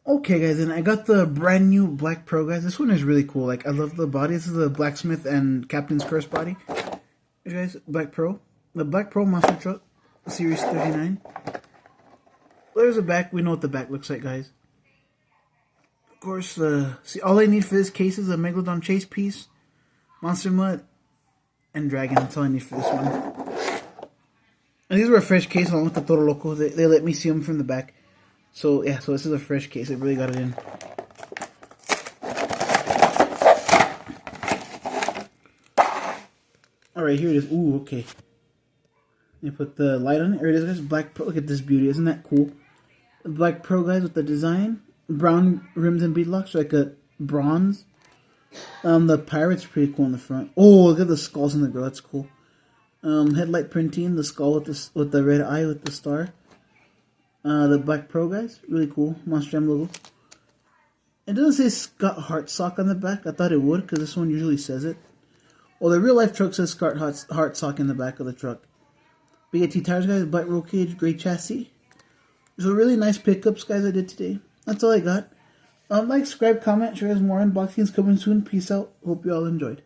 Okay, guys, and I got the brand new Black Pro, guys. This one is really cool. Like, I love the body. This is the Blacksmith and Captain's Curse body. Hey, guys, Black Pro. The Black Pro Monster Truck, Series 39. There's the back. We know what the back looks like, guys. Of course, see, all I need for this case is a Megalodon Chase piece, Monster Mutt, and Dragon. That's all I need for this one. And these were a fresh case along with the Toro Loco. They let me see them from the back. So, yeah, so this is a fresh case. I really got it in. Alright, here it is. Ooh, okay. Let me put the light on it. Here it is, guys. Black Pro. Look at this beauty. Isn't that cool? The Black Pro, guys, with the design. Brown rims and beadlocks, like a bronze. The pirate's pretty cool in the front. Oh, look at the skulls in the girl. That's cool. Headlight printing. The skull with the red eye with the star. The Black Pro, guys, really cool. Monster Jam logo. It doesn't say Scott Hartsock on the back. I thought it would, because this one usually says it. Well, the real life truck says Scott Hartsock in the back of the truck. Big AT tires, guys. Black roll cage, gray chassis. So really nice pickups, guys, I did today. That's all I got. Like, subscribe, comment, share us more unboxings coming soon. Peace out. Hope you all enjoyed.